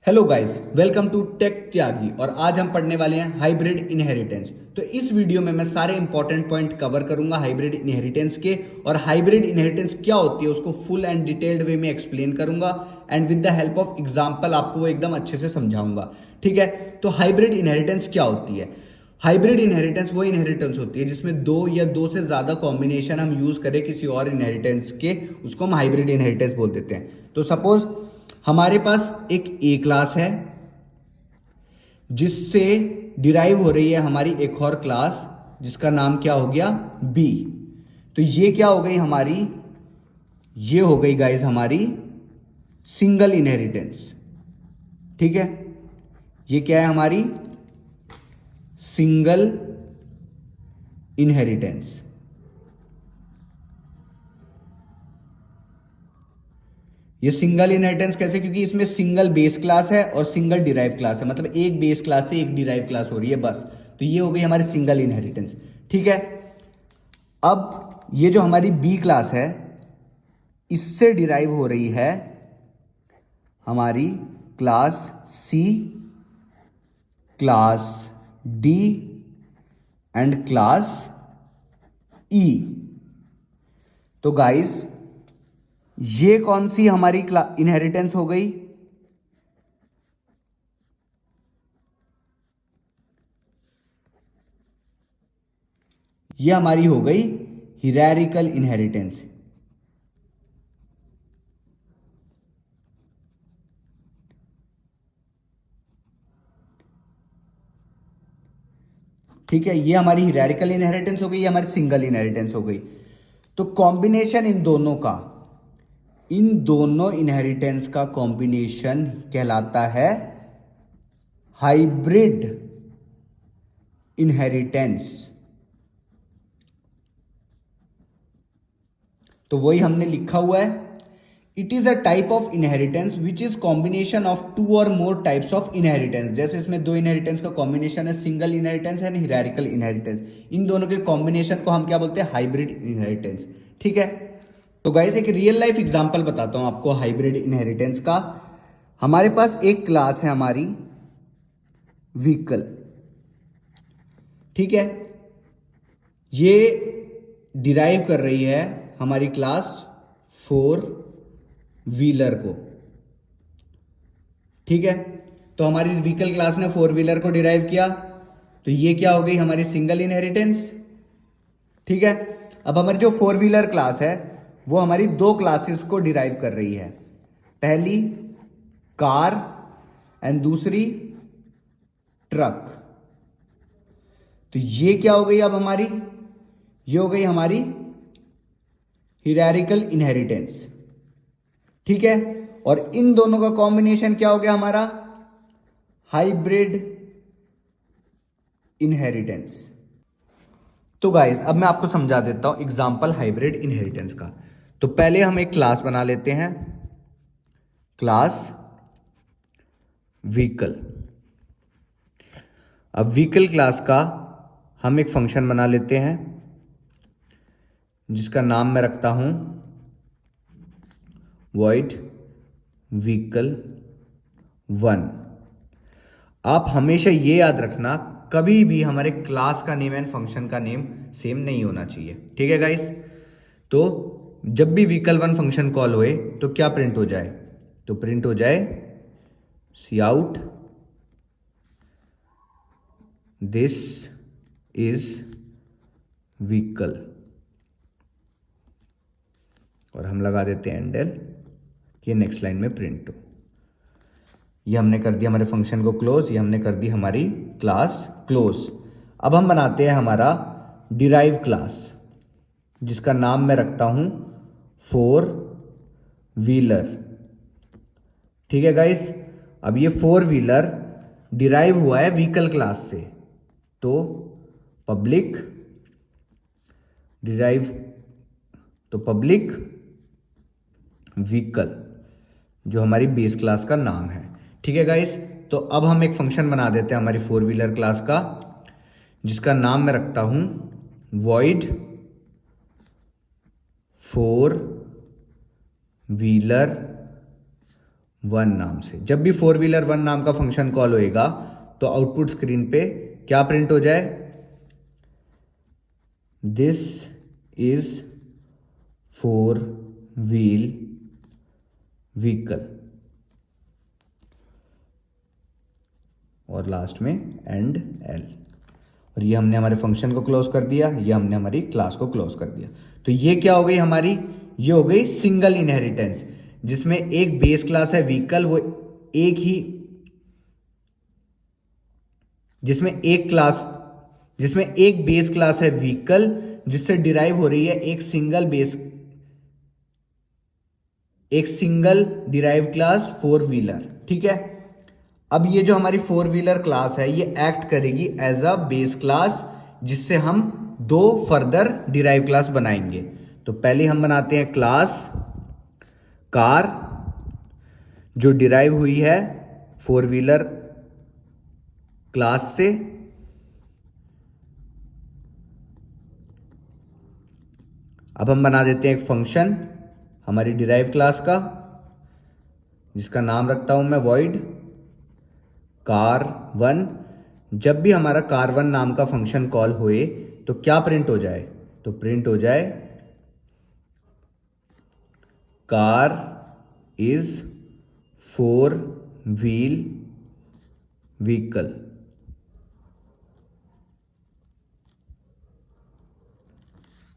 Hello guys, welcome to tech Tyagi. और आज हम पढ़ने वाले हैं हाइब्रिड इनहेरिटेंस। तो इस वीडियो में मैं सारे इंपॉर्टेंट पॉइंट कवर करूंगा हाइब्रिड इनहेरिटेंस के, और हाइब्रिड इनहेरिटेंस क्या होती है उसको फुल एंड डिटेल्ड वे में एक्सप्लेन करूंगा and with the help of example आपको वो एकदम अच्छे से समझाऊंगा। ठीक है, तो हाइब्रिड इनहेरिटेंस क्या होती है? हाइब्रिड इनहेरिटेंस वो इनहेरिटेंस होती है जिसमें दो या दो से ज्यादा कॉम्बिनेशन हम यूज करें किसी और इनहेरिटेंस के, उसको हम हाइब्रिड इनहेरिटेंस बोल देते हैं। तो सपोज हमारे पास एक ए क्लास है जिससे डिराइव हो रही है हमारी एक और क्लास जिसका नाम क्या हो गया, बी। तो ये क्या हो गई हमारी, ये हो गई गाइस हमारी सिंगल इनहेरिटेंस। ठीक है, ये क्या है हमारी सिंगल इनहेरिटेंस। ये सिंगल इनहेरिटेंस कैसे? क्योंकि इसमें सिंगल बेस क्लास है और सिंगल डिराइव क्लास है, मतलब एक बेस क्लास से एक डिराइव क्लास हो रही है बस। तो ये हो गई हमारी सिंगल इनहेरिटेंस। ठीक है, अब ये जो हमारी बी क्लास है इससे डिराइव हो रही है हमारी class C, class D and class E. तो गाइस ये कौन सी हमारी इनहेरिटेंस हो गई? ये हमारी हो गई हिरारिकल इनहेरिटेंस। ठीक है, ये हमारी हिरारिकल इनहेरिटेंस हो गई, ये हमारी सिंगल इनहेरिटेंस हो गई। तो कॉम्बिनेशन इन दोनों का, इन दोनों इनहेरिटेंस का कॉम्बिनेशन कहलाता है हाइब्रिड इनहेरिटेंस। तो वही हमने लिखा हुआ है, it is a type of inheritance which is combination of two or more types of inheritance. जैसे इसमें दो इनहेरिटेंस का कॉम्बिनेशन है, single inheritance and hierarchical inheritance. इन दोनों के कॉम्बिनेशन को हम क्या बोलते हैं? Hybrid inheritance. ठीक है, तो गाइस एक रियल लाइफ एग्जांपल बताता हूं आपको हाइब्रिड इनहेरिटेंस का। हमारे पास एक क्लास है हमारी व्हीकल। ठीक है, ये डिराइव कर रही है हमारी क्लास फोर व्हीलर को। ठीक है, तो हमारी व्हीकल क्लास ने फोर व्हीलर को डिराइव किया, तो ये क्या हो गई हमारी सिंगल इनहेरिटेंस। ठीक है, अब हमारी जो फोर व्हीलर क्लास है वो हमारी दो क्लासेस को डिराइव कर रही है, पहली कार एंड दूसरी ट्रक। तो ये क्या हो गई अब हमारी, ये हो गई हमारी हिरारिकल इनहेरिटेंस। ठीक है, और इन दोनों का कॉम्बिनेशन क्या हो गया हमारा? Hybrid inheritance. तो गाइस अब मैं आपको समझा देता हूं एग्जांपल हाइब्रिड इनहेरिटेंस का। तो पहले हम एक क्लास बना लेते हैं, क्लास व्हीकल। अब व्हीकल क्लास का हम एक फंक्शन बना लेते हैं जिसका नाम मैं रखता हूं void व्हीकल 1। आप हमेशा ये याद रखना, कभी भी हमारे क्लास का नेम एंड फंक्शन का नेम सेम नहीं होना चाहिए। ठीक है गाइस, तो जब भी व्हीकल 1 फंक्शन कॉल होए तो क्या प्रिंट हो जाए? तो प्रिंट हो जाए सी आउट दिस इज व्हीकल, और हम लगा देते हैं एंडल कि नेक्स्ट लाइन में प्रिंट हो। ये हमने कर दिया हमारे फंक्शन को क्लोज, ये हमने कर दी हमारी क्लास क्लोज। अब हम बनाते हैं हमारा डिराइव क्लास जिसका नाम मैं रखता हूं फोर व्हीलर। ठीक है गाइस, अब ये फोर व्हीलर डिराइव हुआ है व्हीकल क्लास से, तो पब्लिक डिराइव, तो पब्लिक व्हीकल जो हमारी बेस क्लास का नाम है। ठीक है गाइस, तो अब हम एक फंक्शन बना देते हैं हमारी फोर व्हीलर क्लास का जिसका नाम मैं रखता हूं void फोर व्हीलर वन नाम से। जब भी फोर व्हीलर वन नाम का फंक्शन कॉल होएगा तो आउटपुट स्क्रीन पे क्या प्रिंट हो जाए, this is four wheel vehicle, और लास्ट में एंड एल। और ये हमने हमारे फंक्शन को क्लोज कर दिया, ये हमने हमारी क्लास को क्लोज कर दिया। तो ये क्या हो गई हमारी, ये हो गई सिंगल इनहेरिटेंस, जिसमें एक बेस क्लास है व्हीकल, वो एक ही, जिसमें एक बेस क्लास है व्हीकल जिससे डिराइव हो रही है एक single derive class four wheeler. ठीक है, अब ये जो हमारी फोर व्हीलर क्लास है ये एक्ट करेगी एज अ बेस क्लास, जिससे हम दो फर्दर डिराइव क्लास बनाएंगे। तो पहले हम बनाते हैं क्लास कार, जो डिराइव हुई है फोर व्हीलर क्लास से। अब हम बना देते हैं एक फंक्शन हमारी डिराइव क्लास का, जिसका नाम रखता हूं मैं वॉइड कार वन। जब भी हमारा कार वन नाम का फंक्शन कॉल होए तो क्या प्रिंट हो जाए, तो प्रिंट हो जाए car is four wheel vehicle.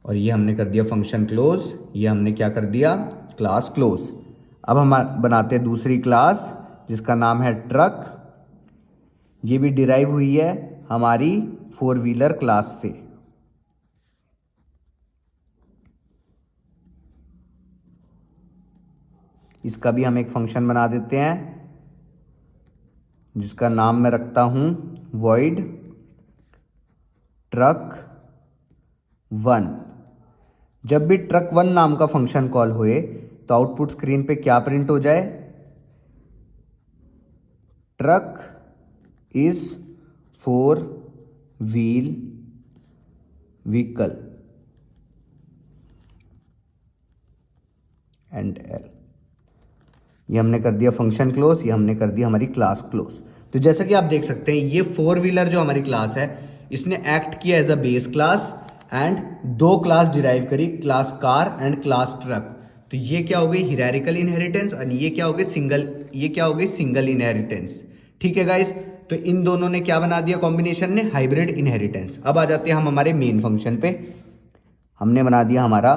और ये हमने कर दिया फंक्शन क्लोज, ये हमने क्या कर दिया, क्लास क्लोज। अब हम बनाते हैं दूसरी क्लास जिसका नाम है ट्रक। ये भी डिराइव हुई है हमारी फोर व्हीलर क्लास से। इसका भी हम एक फंक्शन बना देते हैं जिसका नाम मैं रखता हूं वॉइड ट्रक वन। जब भी ट्रक वन नाम का फंक्शन कॉल होए तो आउटपुट स्क्रीन पे क्या प्रिंट हो जाए, truck is four wheel vehicle and L. ये हमने कर दिया फंक्शन क्लोज, ये हमने कर दिया हमारी क्लास क्लोज। तो जैसा कि आप देख सकते हैं ये फोर व्हीलर जो हमारी क्लास है इसने एक्ट किया as a base class and दो क्लास डिराइव करी, class car and class truck. तो ये क्या हो गई हिरारिकल इनहेरिटेंस और ये क्या हो गई सिंगल इनहेरिटेंस। ठीक है गाइस, तो इन दोनों ने क्या बना दिया कॉम्बिनेशन ने, हाइब्रिड इनहेरिटेंस। अब आ जाते हैं हम हमारे मेन फंक्शन पे। हमने बना दिया हमारा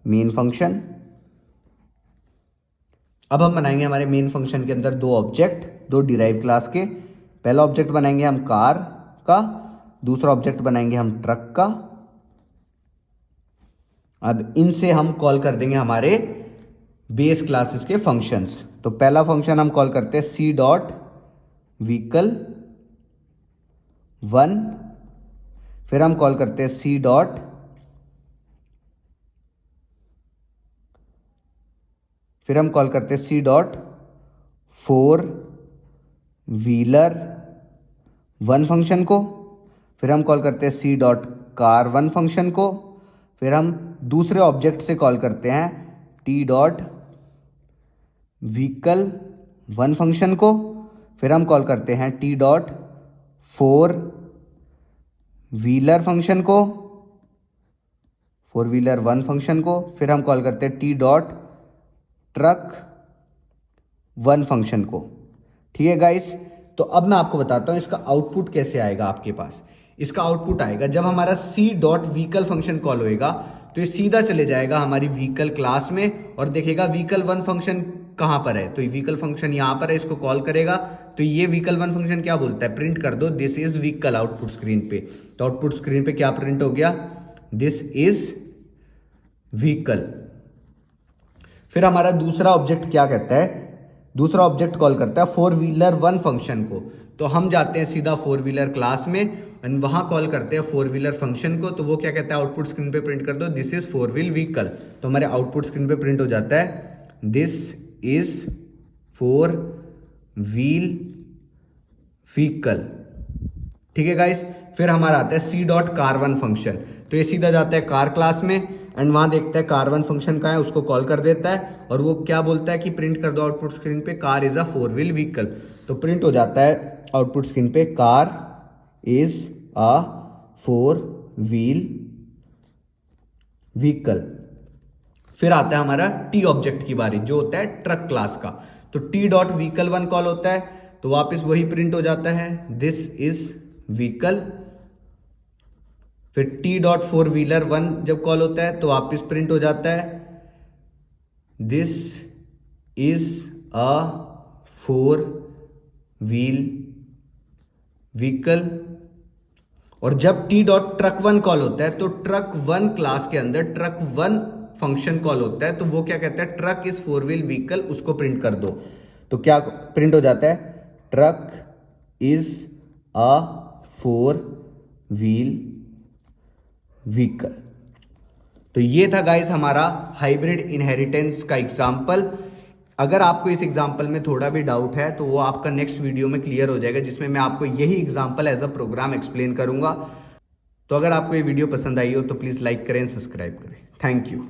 मेन फंक्शन। अब हम बनाएंगे हमारे मेन फंक्शन के अंदर दो ऑब्जेक्ट, दो डिराइव क्लास के। पहला ऑब्जेक्ट बनाएंगे हम कार का, दूसरा ऑब्जेक्ट बनाएंगे हम ट्रक का। अब इनसे हम कॉल कर देंगे हमारे बेस क्लासेस के फंक्शंस। तो पहला फंक्शन हम कॉल करते हैं सी डॉट व्हीकल वन, फिर हम कॉल करते हैं C dot four wheeler one function को, फिर हम कॉल करते हैं C dot car one function को, फिर हम दूसरे ऑब्जेक्ट से कॉल करते हैं T dot vehicle one function को, फिर हम कॉल करते हैं T dot four wheeler function को, फोर व्हीलर वन फंक्शन को, फिर हम कॉल करते हैं T dot truck one function को। ठीक है गाइस, तो अब मैं आपको बताता हूं इसका आउटपुट कैसे आएगा आपके पास। इसका आउटपुट आएगा जब हमारा C dot vehicle function call होएगा तो ये सीधा चले जाएगा हमारी व्हीकल क्लास में और देखेगा व्हीकल वन फंक्शन कहां पर है, तो ये व्हीकल फंक्शन यहां पर है, इसको कॉल करेगा। तो ये व्हीकल वन फंक्शन क्या बोलता है, प्रिंट कर दो this is vehicle output screen पे। तो आउटपुट स्क्रीन पे क्या प्रिंट हो गया, दिस इज व्हीकल। फिर हमारा दूसरा ऑब्जेक्ट क्या कहता है, दूसरा ऑब्जेक्ट कॉल करता है फोर व्हीलर वन फंक्शन को। तो हम जाते हैं सीधा फोर व्हीलर क्लास में एंड वहां कॉल करते हैं फोर व्हीलर फंक्शन को। तो वो क्या कहता है, आउटपुट स्क्रीन पे प्रिंट कर दो this is four wheel vehicle. तो हमारे आउटपुट स्क्रीन पे प्रिंट हो जाता है this is four wheel vehicle. ठीक है गाइस, फिर हमारा आता है C dot car one function. तो ये सीधा जाता है कार क्लास में एंड वहां देखता है कार 1 फंक्शन का है, उसको कॉल कर देता है और वो क्या बोलता है कि प्रिंट कर दो आउटपुट स्क्रीन पे car is a 4 wheel vehicle. तो प्रिंट हो जाता है आउटपुट स्क्रीन पे car is a 4 wheel vehicle. फिर आता है हमारा टी ऑब्जेक्ट की बारी, जो होता है ट्रक क्लास का। तो टी डॉट व्हीकल 1 कॉल होता है तो वापस वही प्रिंट हो जाता है दिस इज व्हीकल। फिर टी डॉट 4 व्हीलर 1 जब कॉल होता है तो वापस प्रिंट हो जाता है this is a 4 wheel vehicle. और जब टी डॉट ट्रक 1 कॉल होता है तो ट्रक 1 क्लास के अंदर ट्रक 1 फंक्शन कॉल होता है, तो वो क्या कहता है ट्रक इज 4 व्हील व्हीकल, उसको प्रिंट कर दो। तो क्या प्रिंट हो जाता है truck is a 4 wheel vehicle. तो ये था गाइस हमारा हाइब्रिड इनहेरिटेंस का एग्जाम्पल। अगर आपको इस एग्जाम्पल में थोड़ा भी डाउट है तो वो आपका नेक्स्ट वीडियो में क्लियर हो जाएगा, जिसमें मैं आपको यही example as a program explain करूंगा। तो अगर आपको ये वीडियो पसंद आई हो तो प्लीज लाइक करें, सब्सक्राइब करें। Thank you.